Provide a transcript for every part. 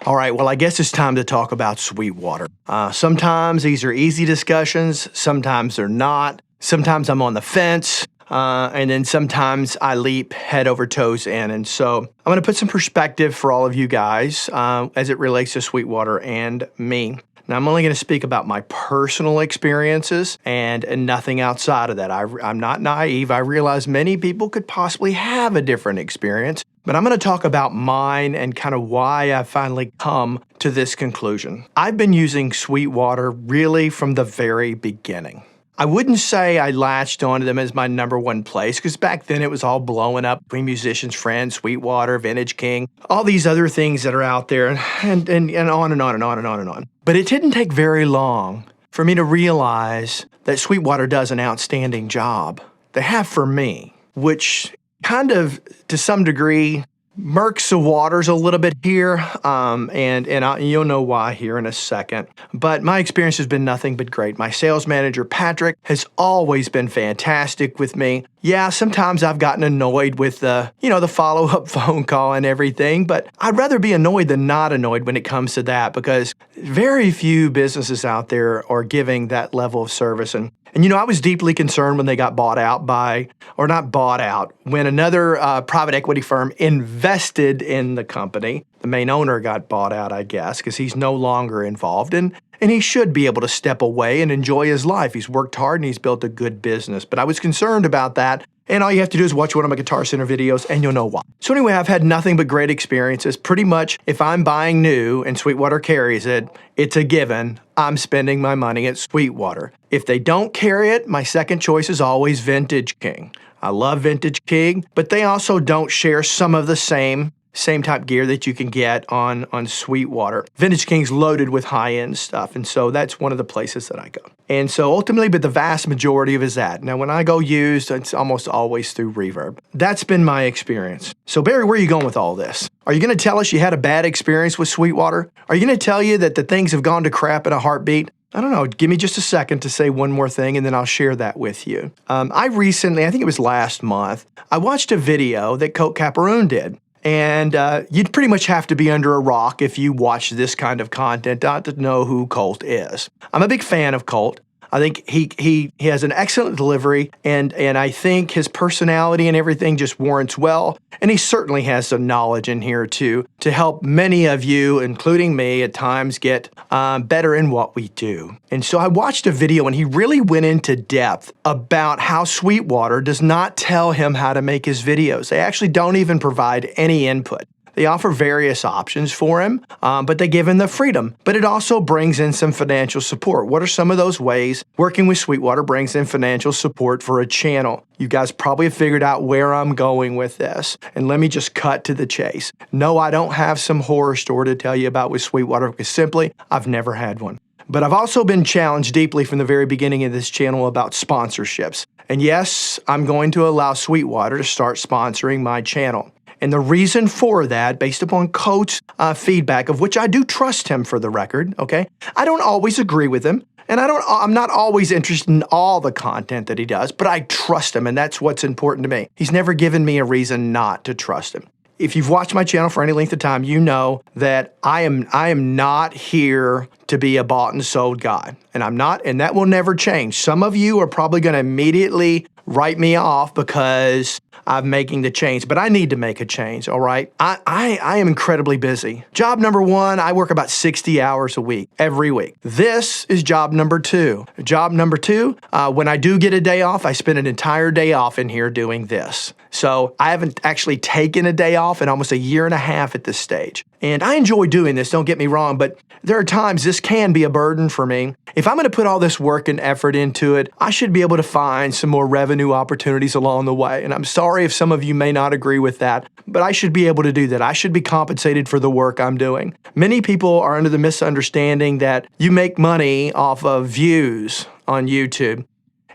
All right, well, I guess it's time to talk about Sweetwater. Sometimes these are easy discussions, sometimes they're not. Sometimes I'm on the fence, and then sometimes I leap head over toes in. And so I'm going to put some perspective for all of you guys as it relates to Sweetwater and me. Now, I'm only going to speak about my personal experiences and nothing outside of that. I'm not naive. I realize many people could possibly have a different experience, but I'm going to talk about mine and kind of why I finally come to this conclusion. I've been using Sweetwater really from the very beginning. I wouldn't say I latched onto them as my number one place, because back then it was all blowing up between Musician's Friend, Sweetwater, Vintage King, all these other things that are out there, and on and on and on and on and on. But it didn't take very long for me to realize that Sweetwater does an outstanding job. They have for me, which kind of, to some degree, murks the waters a little bit here, you'll know why here in a second. But my experience has been nothing but great. My sales manager, Patrick, has always been fantastic with me. Yeah, sometimes I've gotten annoyed with the follow-up phone call and everything, but I'd rather be annoyed than not annoyed when it comes to that, because very few businesses out there are giving that level of service. And I was deeply concerned when they got bought out when another private equity firm invested in the company. The main owner got bought out, I guess, because he's no longer involved, and he should be able to step away and enjoy his life. He's worked hard and he's built a good business. But I was concerned about that, and all you have to do is watch one of my Guitar Center videos and you'll know why. So anyway, I've had nothing but great experiences. Pretty much, if I'm buying new and Sweetwater carries it, it's a given. I'm spending my money at Sweetwater. If they don't carry it, my second choice is always Vintage King. I love Vintage King, but they also don't share some of the same type gear that you can get on Sweetwater. Vintage King's loaded with high-end stuff, and so that's one of the places that I go. And so ultimately, but the vast majority of it is that. Now, when I go used, it's almost always through Reverb. That's been my experience. So Barry, where are you going with all this? Are you going to tell us you had a bad experience with Sweetwater? Are you going to tell you that the things have gone to crap in a heartbeat? I don't know. Give me just a second to say one more thing, and then I'll share that with you. I think it was last month, I watched a video that Colt Caparoon did. And you'd pretty much have to be under a rock if you watch this kind of content not to know who Colt is. I'm a big fan of Colt. I think he has an excellent delivery, and I think his personality and everything just warrants well. And he certainly has some knowledge in here too to help many of you, including me, at times get better in what we do. And so I watched a video and he really went into depth about how Sweetwater does not tell him how to make his videos. They actually don't even provide any input. They offer various options for him, but they give him the freedom. But it also brings in some financial support. What are some of those ways working with Sweetwater brings in financial support for a channel? You guys probably have figured out where I'm going with this. And let me just cut to the chase. No, I don't have some horror story to tell you about with Sweetwater, because simply, I've never had one. But I've also been challenged deeply from the very beginning of this channel about sponsorships. And yes, I'm going to allow Sweetwater to start sponsoring my channel. And the reason for that, based upon Coach's feedback, of which I do trust him for the record, okay? I don't always agree with him, and I'm not always interested in all the content that he does, but I trust him, and that's what's important to me. He's never given me a reason not to trust him. If you've watched my channel for any length of time, you know that I am not here to be a bought and sold guy, and I'm not, and that will never change. Some of you are probably going to immediately write me off because I'm making the change, but I need to make a change, all right? I am incredibly busy. Job number one, I work about 60 hours a week, every week. This is job number two. Job number two, when I do get a day off, I spend an entire day off in here doing this. So I haven't actually taken a day off in almost a year and a half at this stage. And I enjoy doing this, don't get me wrong, but there are times this can be a burden for me. If I'm going to put all this work and effort into it, I should be able to find some more revenue opportunities along the way. And I'm sorry if some of you may not agree with that, but I should be able to do that. I should be compensated for the work I'm doing. Many people are under the misunderstanding that you make money off of views on YouTube.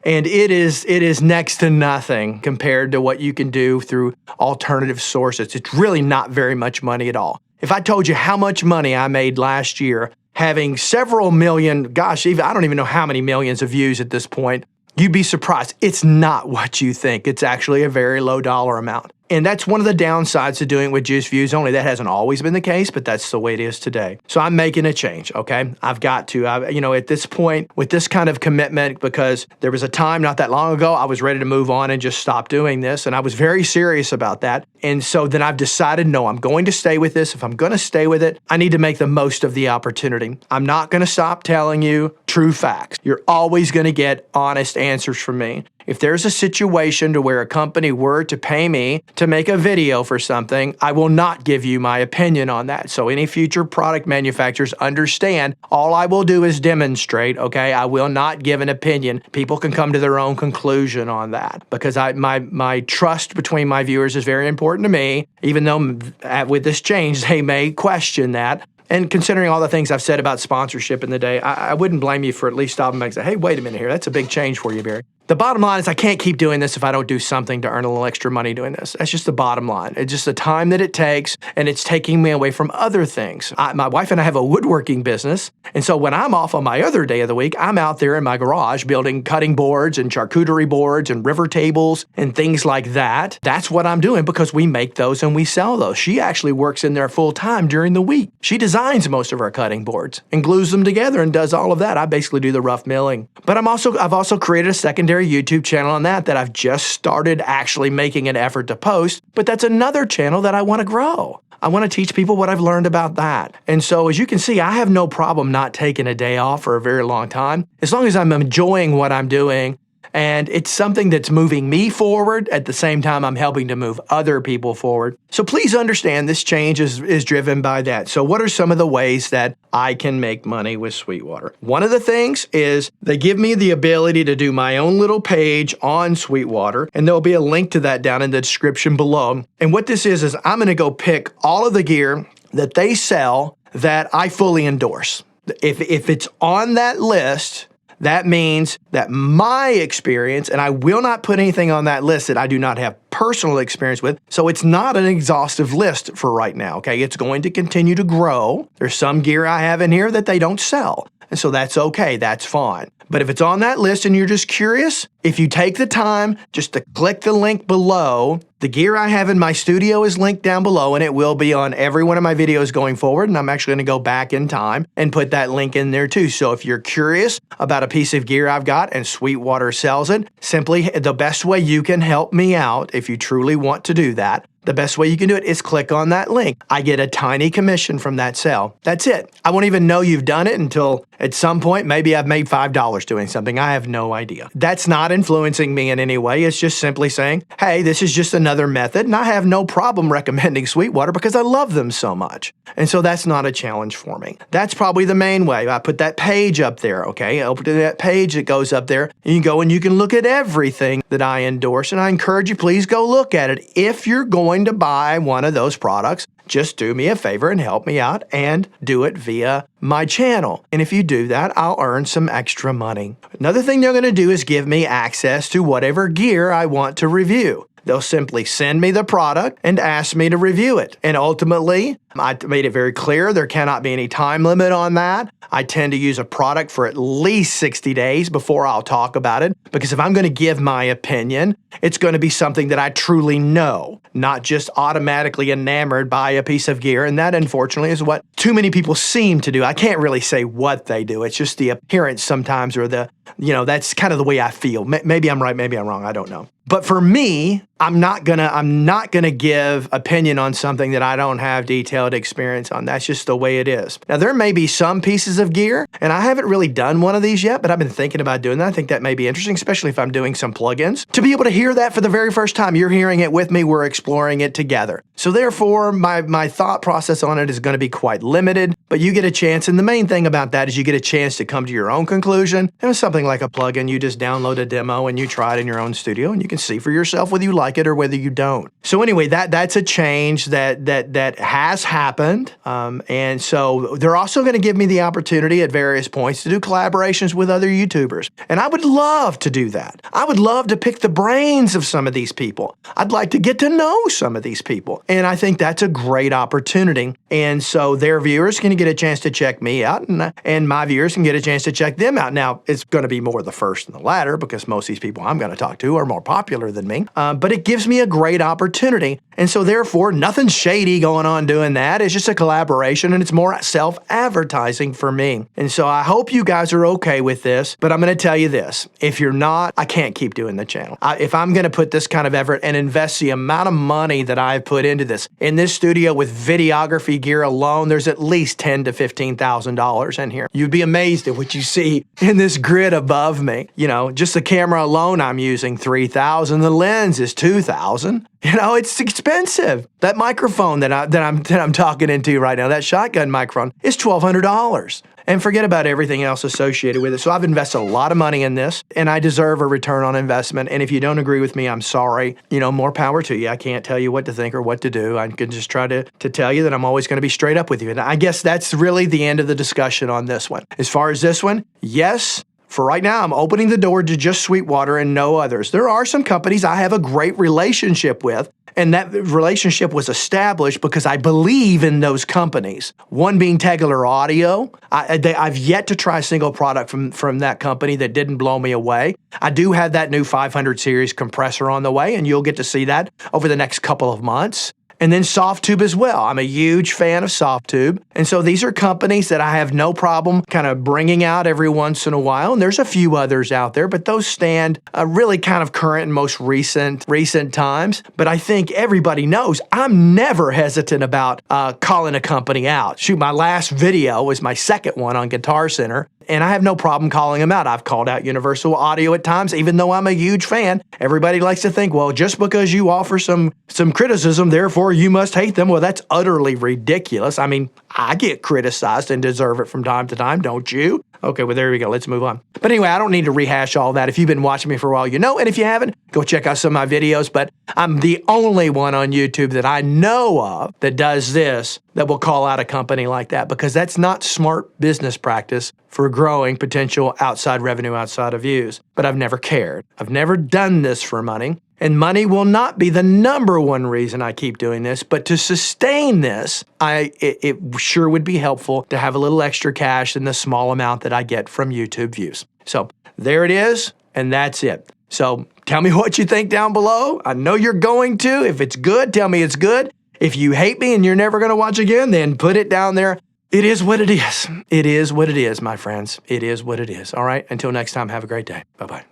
And it is next to nothing compared to what you can do through alternative sources. It's really not very much money at all. If I told you how much money I made last year, having several million, gosh, I don't even know how many millions of views at this point, you'd be surprised. It's not what you think. It's actually a very low dollar amount. And that's one of the downsides to doing it with just views only. That hasn't always been the case, but that's the way it is today. So I'm making a change, okay? I've got to. At this point, with this kind of commitment, because there was a time not that long ago, I was ready to move on and just stop doing this. And I was very serious about that. And so then I've decided, no, I'm going to stay with this. If I'm going to stay with it, I need to make the most of the opportunity. I'm not going to stop telling you true facts. You're always going to get honest answers from me. If there's a situation to where a company were to pay me to make a video for something, I will not give you my opinion on that. So any future product manufacturers understand, all I will do is demonstrate, okay? I will not give an opinion. People can come to their own conclusion on that, because my trust between my viewers is very important to me, even though with this change, they may question that. And considering all the things I've said about sponsorship in the day, I wouldn't blame you for at least stopping back and say, hey, wait a minute here, that's a big change for you, Barry. The bottom line is I can't keep doing this if I don't do something to earn a little extra money doing this. That's just the bottom line. It's just the time that it takes, and it's taking me away from other things. My wife and I have a woodworking business, and so when I'm off on my other day of the week, I'm out there in my garage building cutting boards and charcuterie boards and river tables and things like that. That's what I'm doing, because we make those and we sell those. She actually works in there full time during the week. She designs most of our cutting boards and glues them together and does all of that. I basically do the rough milling. But I've also created a secondary YouTube channel on that I've just started actually making an effort to post, but that's another channel that I want to grow. I want to teach people what I've learned about that. And so as you can see, I have no problem not taking a day off for a very long time, as long as I'm enjoying what I'm doing. And it's something that's moving me forward. At the same time, I'm helping to move other people forward. So please understand this change is driven by that. So what are some of the ways that I can make money with Sweetwater? One of the things is they give me the ability to do my own little page on Sweetwater, and there'll be a link to that down in the description below. And what this is I'm going to go pick all of the gear that they sell that I fully endorse. If it's on that list, that means that my experience, and I will not put anything on that list that I do not have personal experience with, so it's not an exhaustive list for right now, okay? It's going to continue to grow. There's some gear I have in here that they don't sell, and so that's okay, that's fine. But if it's on that list and you're just curious, if you take the time just to click the link below, the gear I have in my studio is linked down below, and it will be on every one of my videos going forward, and I'm actually going to go back in time and put that link in there too. So if you're curious about a piece of gear I've got and Sweetwater sells it, simply the best way you can help me out, if you truly want to do that, the best way you can do it is click on that link. I get a tiny commission from that sale. That's it. I won't even know you've done it until at some point, maybe I've made $5 doing something. I have no idea. That's not influencing me in any way. It's just simply saying, hey, this is just another method, and I have no problem recommending Sweetwater because I love them so much. And so that's not a challenge for me. That's probably the main way. I put that page up there, okay? I open that page that goes up there, and you go and you can look at everything that I endorse, and I encourage you, please go look at it. If you're going to buy one of those products, just do me a favor and help me out and do it via my channel. And if you do that, I'll earn some extra money. Another thing they're going to do is give me access to whatever gear I want to review. They'll simply send me the product and ask me to review it. And ultimately, I made it very clear there cannot be any time limit on that. I tend to use a product for at least 60 days before I'll talk about it, because if I'm going to give my opinion, it's going to be something that I truly know, not just automatically enamored by a piece of gear. And that, unfortunately, is what too many people seem to do. I can't really say what they do. It's just the appearance sometimes, or that's kind of the way I feel. Maybe I'm right, maybe I'm wrong, I don't know. But for me, I'm not gonna give opinion on something that I don't have detailed experience on. That's just the way it is. Now, there may be some pieces of gear, and I haven't really done one of these yet, but I've been thinking about doing that. I think that may be interesting, especially if I'm doing some plugins. To be able to hear that for the very first time, you're hearing it with me, we're exploring it together. So therefore, my thought process on it is gonna be quite limited, but you get a chance, and the main thing about that is you get a chance to come to your own conclusion. And with something like a plugin, you just download a demo and you try it in your own studio, and you can see for yourself whether you like it or whether you don't. So anyway, that's a change that has happened. And so they're also going to give me the opportunity at various points to do collaborations with other YouTubers. And I would love to do that. I would love to pick the brains of some of these people. I'd like to get to know some of these people. And I think that's a great opportunity. And so their viewers can get a chance to check me out, and my viewers can get a chance to check them out. Now, it's going to be more the first and the latter because most of these people I'm going to talk to are more popular than me, but it gives me a great opportunity. And so therefore, nothing shady going on doing that. It's just a collaboration, and it's more self-advertising for me. And so I hope you guys are okay with this, but I'm going to tell you this. If you're not, I can't keep doing the channel. If I'm going to put this kind of effort and invest the amount of money that I've put into this, in this studio with videography gear alone, there's at least $10,000 to $15,000 in here. You'd be amazed at what you see in this grid above me. You know, just the camera alone I'm using $3,000. The lens is $2,000. You know, it's expensive. That microphone that I'm talking into right now, that shotgun microphone, is $1,200. And forget about everything else associated with it. So I've invested a lot of money in this, and I deserve a return on investment. And if you don't agree with me, I'm sorry. You know, more power to you. I can't tell you what to think or what to do. I can just try to tell you that I'm always going to be straight up with you. And I guess that's really the end of the discussion on this one. As far as this one, yes. For right now, I'm opening the door to just Sweetwater and no others. There are some companies I have a great relationship with, and that relationship was established because I believe in those companies. One being Tegeler Audio. I've yet to try a single product from that company that didn't blow me away. I do have that new 500 series compressor on the way, and you'll get to see that over the next couple of months. And then Softtube as well. I'm a huge fan of Softtube. And so these are companies that I have no problem kind of bringing out every once in a while. And there's a few others out there, but those stand really kind of current and most recent times. But I think everybody knows I'm never hesitant about calling a company out. Shoot, my last video was my second one on Guitar Center, and I have no problem calling them out. I've called out Universal Audio at times, even though I'm a huge fan. Everybody likes to think, well, just because you offer some criticism, therefore you must hate them. Well, that's utterly ridiculous. I mean, I get criticized and deserve it from time to time, don't you? Okay, well, there we go. Let's move on. But anyway, I don't need to rehash all that. If you've been watching me for a while, you know. And if you haven't, go check out some of my videos. But I'm the only one on YouTube that I know of that does this, that will call out a company like that, because that's not smart business practice for growing potential outside revenue outside of views. But I've never cared. I've never done this for money. And money will not be the number one reason I keep doing this, but to sustain this, it sure would be helpful to have a little extra cash in the small amount that I get from YouTube views. So there it is, and that's it. So tell me what you think down below. I know you're going to. If it's good, tell me it's good. If you hate me and you're never going to watch again, then put it down there. It is what it is. It is what it is, my friends. It is what it is. All right? Until next time, have a great day. Bye-bye.